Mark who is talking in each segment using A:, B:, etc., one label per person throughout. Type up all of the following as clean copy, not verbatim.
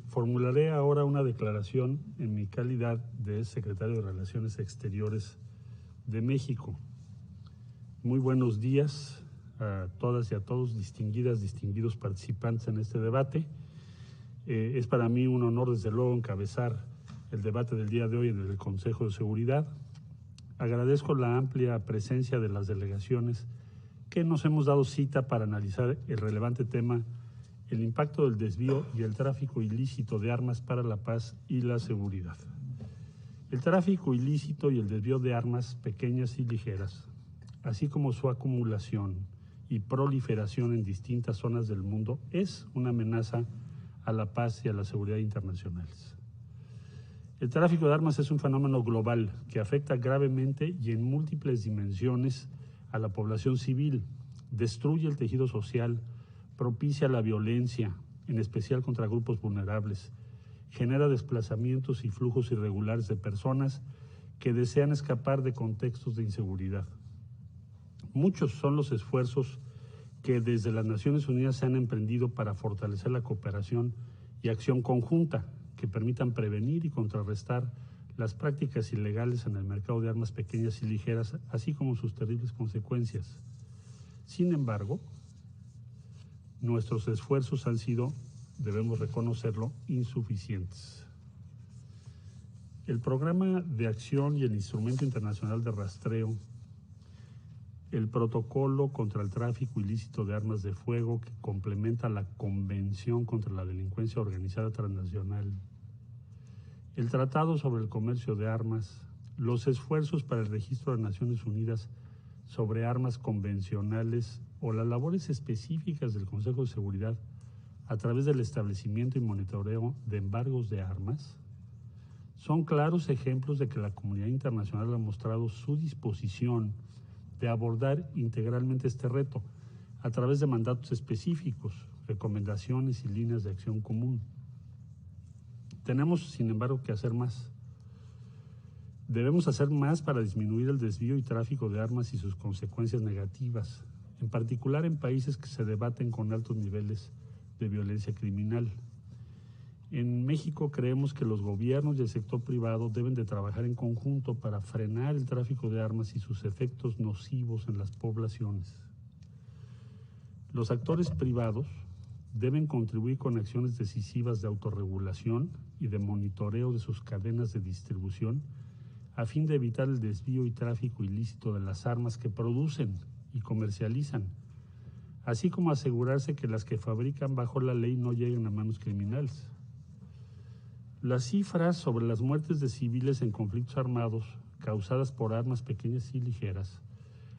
A: Formularé ahora una declaración en mi calidad de secretario de Relaciones Exteriores de México. Muy buenos días a todas y a todos, distinguidos participantes en este debate. Es para mí un honor, desde luego, encabezar el debate del día de hoy en el Consejo de Seguridad. Agradezco la amplia presencia de las delegaciones que nos hemos dado cita para analizar el relevante tema: el impacto del desvío y el tráfico ilícito de armas para la paz y la seguridad. El tráfico ilícito y el desvío de armas pequeñas y ligeras, así como su acumulación y proliferación en distintas zonas del mundo, es una amenaza a la paz y a la seguridad internacionales. El tráfico de armas es un fenómeno global que afecta gravemente y en múltiples dimensiones a la población civil, destruye el tejido social, propicia la violencia, en especial contra grupos vulnerables, genera desplazamientos y flujos irregulares de personas que desean escapar de contextos de inseguridad. Muchos son los esfuerzos que desde las Naciones Unidas se han emprendido para fortalecer la cooperación y acción conjunta que permitan prevenir y contrarrestar las prácticas ilegales en el mercado de armas pequeñas y ligeras, así como sus terribles consecuencias. Sin embargo, nuestros esfuerzos han sido, debemos reconocerlo, insuficientes. El programa de acción y el instrumento internacional de rastreo, el protocolo contra el tráfico ilícito de armas de fuego, que complementa la Convención contra la Delincuencia Organizada Transnacional, el Tratado sobre el Comercio de Armas, los esfuerzos para el registro de Naciones Unidas sobre armas convencionales o las labores específicas del Consejo de Seguridad a través del establecimiento y monitoreo de embargos de armas, son claros ejemplos de que la comunidad internacional ha mostrado su disposición de abordar integralmente este reto a través de mandatos específicos, recomendaciones y líneas de acción común. Tenemos, sin embargo, que hacer más. Debemos hacer más para disminuir el desvío y tráfico de armas y sus consecuencias negativas, en particular en países que se debaten con altos niveles de violencia criminal. En México creemos que los gobiernos y el sector privado deben de trabajar en conjunto para frenar el tráfico de armas y sus efectos nocivos en las poblaciones. Los actores privados deben contribuir con acciones decisivas de autorregulación y de monitoreo de sus cadenas de distribución a fin de evitar el desvío y tráfico ilícito de las armas que producen y comercializan, así como asegurarse que las que fabrican bajo la ley no lleguen a manos criminales. Las cifras sobre las muertes de civiles en conflictos armados causadas por armas pequeñas y ligeras,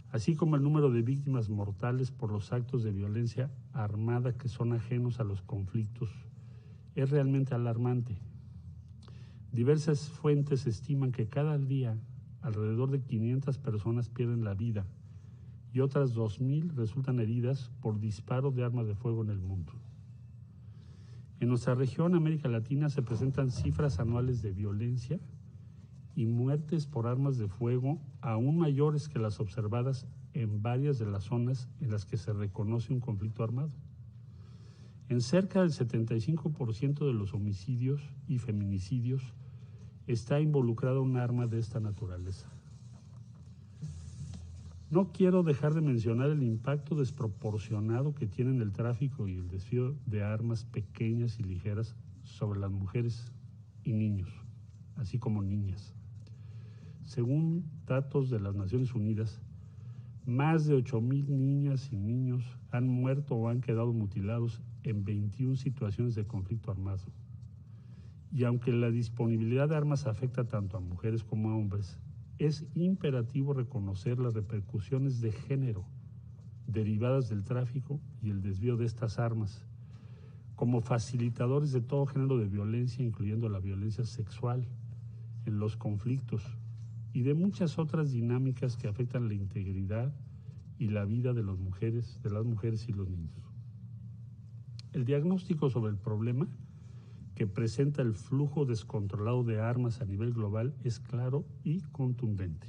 A: así como el número de víctimas mortales por los actos de violencia armada que son ajenos a los conflictos, es realmente alarmante. Diversas fuentes estiman que cada día alrededor de 500 personas pierden la vida y otras 2,000 resultan heridas por disparo de armas de fuego en el mundo. En nuestra región, América Latina, se presentan cifras anuales de violencia y muertes por armas de fuego aún mayores que las observadas en varias de las zonas en las que se reconoce un conflicto armado. En cerca del 75% de los homicidios y feminicidios está involucrado un arma de esta naturaleza. No quiero dejar de mencionar el impacto desproporcionado que tienen el tráfico y el desvío de armas pequeñas y ligeras sobre las mujeres y niños, así como niñas. Según datos de las Naciones Unidas, más de 8,000 niñas y niños han muerto o han quedado mutilados en 21 situaciones de conflicto armado. Y aunque la disponibilidad de armas afecta tanto a mujeres como a hombres, es imperativo reconocer las repercusiones de género derivadas del tráfico y el desvío de estas armas, como facilitadores de todo género de violencia, incluyendo la violencia sexual, en los conflictos y de muchas otras dinámicas que afectan la integridad y la vida de las mujeres y los niños. El diagnóstico sobre el problema que presenta el flujo descontrolado de armas a nivel global es claro y contundente.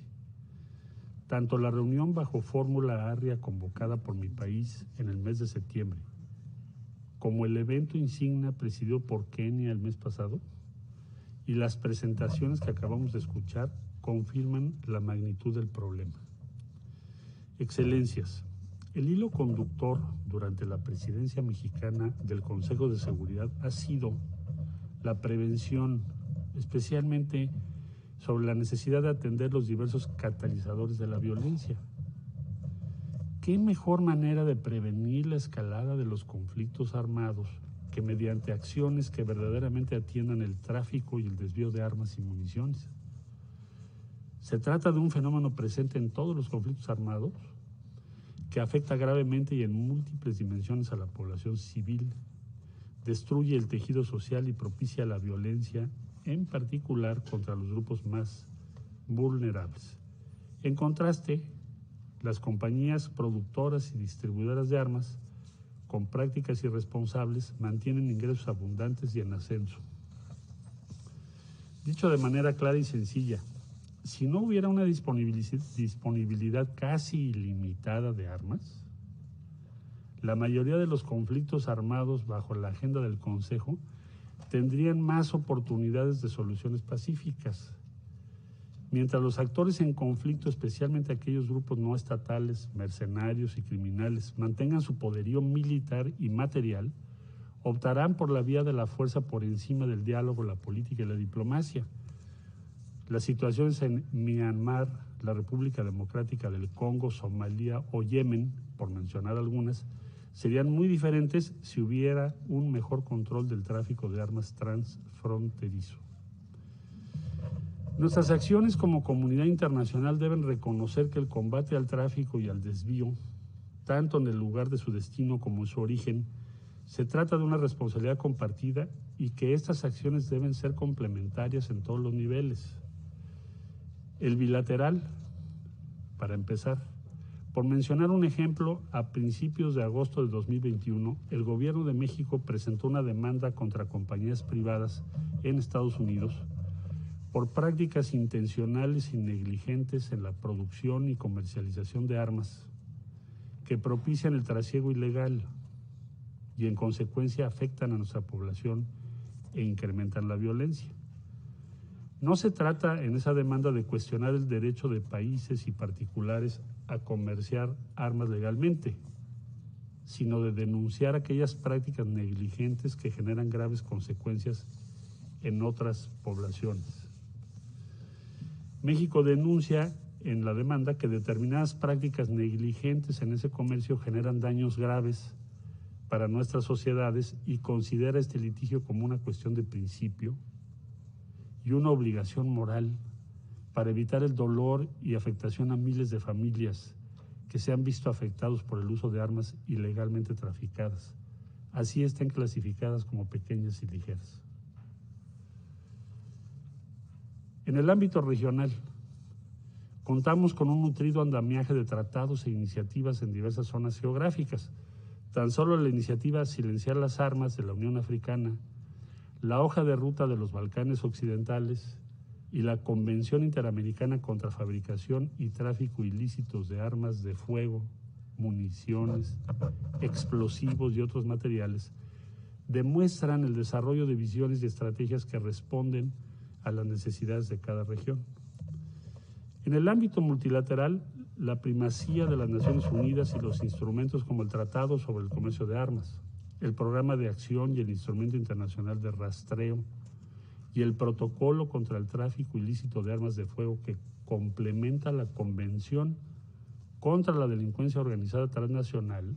A: Tanto la reunión bajo fórmula ARRIA convocada por mi país en el mes de septiembre, como el evento insignia presidido por Kenia el mes pasado y las presentaciones que acabamos de escuchar confirman la magnitud del problema. Excelencias, el hilo conductor durante la presidencia mexicana del Consejo de Seguridad ha sido la prevención, especialmente sobre la necesidad de atender los diversos catalizadores de la violencia. ¿Qué mejor manera de prevenir la escalada de los conflictos armados que mediante acciones que verdaderamente atiendan el tráfico y el desvío de armas y municiones? Se trata de un fenómeno presente en todos los conflictos armados que afecta gravemente y en múltiples dimensiones a la población civil, destruye el tejido social y propicia la violencia, en particular contra los grupos más vulnerables. En contraste, las compañías productoras y distribuidoras de armas, con prácticas irresponsables, mantienen ingresos abundantes y en ascenso. Dicho de manera clara y sencilla, si no hubiera una disponibilidad casi ilimitada de armas, la mayoría de los conflictos armados bajo la agenda del Consejo tendrían más oportunidades de soluciones pacíficas. Mientras los actores en conflicto, especialmente aquellos grupos no estatales, mercenarios y criminales, mantengan su poderío militar y material, optarán por la vía de la fuerza por encima del diálogo, la política y la diplomacia. Las situaciones en Myanmar, la República Democrática del Congo, Somalia o Yemen, por mencionar algunas, serían muy diferentes si hubiera un mejor control del tráfico de armas transfronterizo. Nuestras acciones como comunidad internacional deben reconocer que el combate al tráfico y al desvío, tanto en el lugar de su destino como en su origen, se trata de una responsabilidad compartida y que estas acciones deben ser complementarias en todos los niveles. El bilateral, para empezar. Por mencionar un ejemplo, a principios de agosto de 2021, el gobierno de México presentó una demanda contra compañías privadas en Estados Unidos por prácticas intencionales y negligentes en la producción y comercialización de armas que propician el trasiego ilegal y en consecuencia afectan a nuestra población e incrementan la violencia. No se trata en esa demanda de cuestionar el derecho de países y particulares a comerciar armas legalmente, sino de denunciar aquellas prácticas negligentes que generan graves consecuencias en otras poblaciones. México denuncia en la demanda que determinadas prácticas negligentes en ese comercio generan daños graves para nuestras sociedades y considera este litigio como una cuestión de principio y una obligación moral para evitar el dolor y afectación a miles de familias que se han visto afectados por el uso de armas ilegalmente traficadas, así estén clasificadas como pequeñas y ligeras. En el ámbito regional, contamos con un nutrido andamiaje de tratados e iniciativas en diversas zonas geográficas. Tan solo la iniciativa Silenciar las Armas de la Unión Africana, la hoja de ruta de los Balcanes Occidentales y la Convención Interamericana contra Fabricación y Tráfico Ilícitos de Armas de Fuego, Municiones, Explosivos y otros materiales, demuestran el desarrollo de visiones y estrategias que responden a las necesidades de cada región. En el ámbito multilateral, la primacía de las Naciones Unidas y los instrumentos como el Tratado sobre el Comercio de Armas, el Programa de Acción y el Instrumento Internacional de Rastreo y el Protocolo contra el Tráfico Ilícito de Armas de Fuego que complementa la Convención contra la Delincuencia Organizada Transnacional,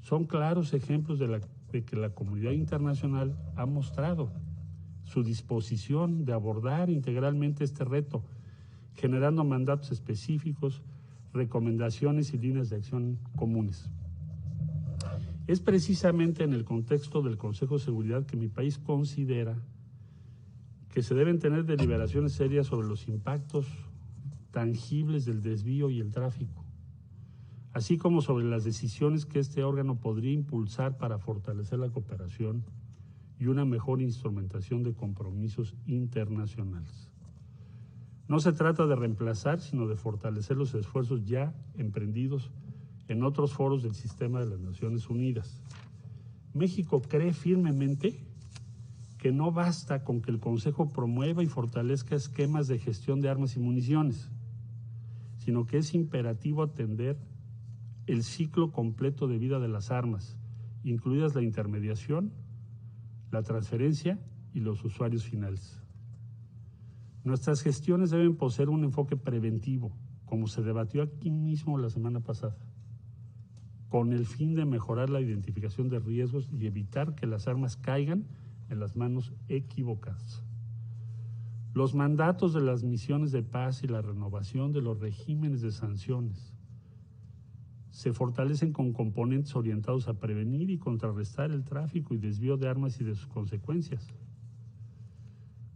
A: son claros ejemplos de que la comunidad internacional ha mostrado su disposición de abordar integralmente este reto, generando mandatos específicos, recomendaciones y líneas de acción comunes. Es precisamente en el contexto del Consejo de Seguridad que mi país considera que se deben tener deliberaciones serias sobre los impactos tangibles del desvío y el tráfico, así como sobre las decisiones que este órgano podría impulsar para fortalecer la cooperación y una mejor instrumentación de compromisos internacionales. No se trata de reemplazar, sino de fortalecer los esfuerzos ya emprendidos en otros foros del sistema de las Naciones Unidas. México cree firmemente que no basta con que el Consejo promueva y fortalezca esquemas de gestión de armas y municiones, sino que es imperativo atender el ciclo completo de vida de las armas, incluidas la intermediación, la transferencia y los usuarios finales. Nuestras gestiones deben poseer un enfoque preventivo, como se debatió aquí mismo la semana pasada, con el fin de mejorar la identificación de riesgos y evitar que las armas caigan en las manos equivocadas. Los mandatos de las misiones de paz y la renovación de los regímenes de sanciones se fortalecen con componentes orientados a prevenir y contrarrestar el tráfico y desvío de armas y de sus consecuencias.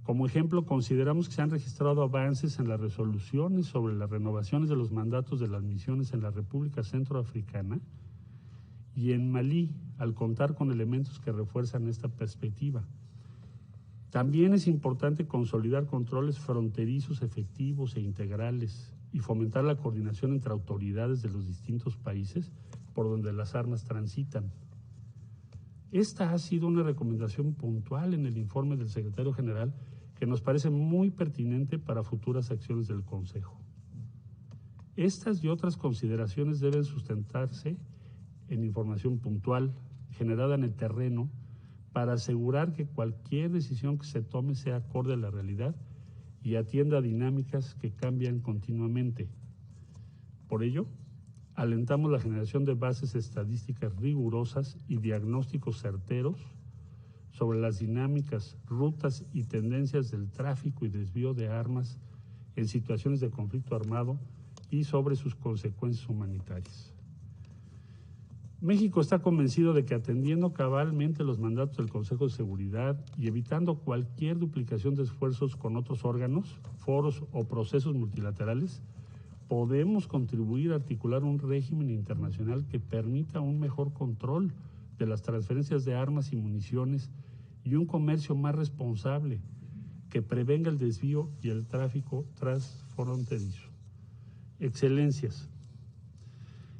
A: Como ejemplo, consideramos que se han registrado avances en las resoluciones sobre las renovaciones de los mandatos de las misiones en la República Centroafricana y en Malí, al contar con elementos que refuerzan esta perspectiva. También es importante consolidar controles fronterizos efectivos e integrales y fomentar la coordinación entre autoridades de los distintos países por donde las armas transitan. Esta ha sido una recomendación puntual en el informe del secretario general que nos parece muy pertinente para futuras acciones del Consejo. Estas y otras consideraciones deben sustentarse en información puntual, generada en el terreno, para asegurar que cualquier decisión que se tome sea acorde a la realidad y atienda a dinámicas que cambian continuamente. Por ello, alentamos la generación de bases estadísticas rigurosas y diagnósticos certeros sobre las dinámicas, rutas y tendencias del tráfico y desvío de armas en situaciones de conflicto armado y sobre sus consecuencias humanitarias. México está convencido de que atendiendo cabalmente los mandatos del Consejo de Seguridad y evitando cualquier duplicación de esfuerzos con otros órganos, foros o procesos multilaterales, podemos contribuir a articular un régimen internacional que permita un mejor control de las transferencias de armas y municiones y un comercio más responsable que prevenga el desvío y el tráfico transfronterizo. Excelencias.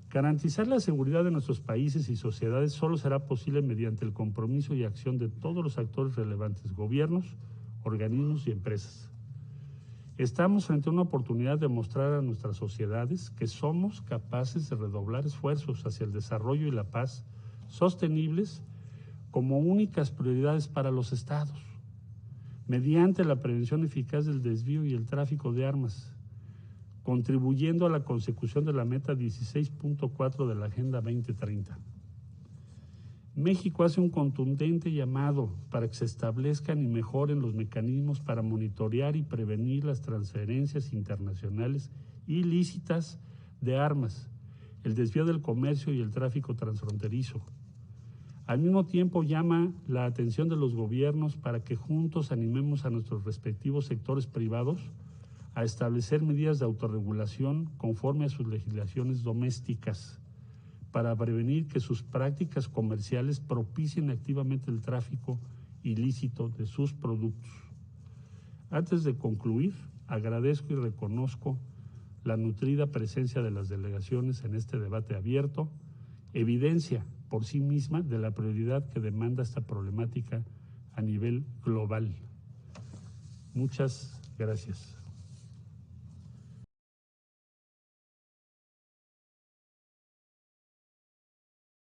A: Garantizar la seguridad de nuestros países y sociedades solo será posible mediante el compromiso y acción de todos los actores relevantes, gobiernos, organismos y empresas. Estamos frente a una oportunidad de mostrar a nuestras sociedades que somos capaces de redoblar esfuerzos hacia el desarrollo y la paz sostenibles como únicas prioridades para los estados, mediante la prevención eficaz del desvío y el tráfico de armas, contribuyendo a la consecución de la meta 16.4 de la Agenda 2030. México hace un contundente llamado para que se establezcan y mejoren los mecanismos para monitorear y prevenir las transferencias internacionales ilícitas de armas, el desvío del comercio y el tráfico transfronterizo. Al mismo tiempo llama la atención de los gobiernos para que juntos animemos a nuestros respectivos sectores privados a establecer medidas de autorregulación conforme a sus legislaciones domésticas para prevenir que sus prácticas comerciales propicien activamente el tráfico ilícito de sus productos. Antes de concluir, agradezco y reconozco la nutrida presencia de las delegaciones en este debate abierto, evidencia por sí misma de la prioridad que demanda esta problemática a nivel global. Muchas gracias.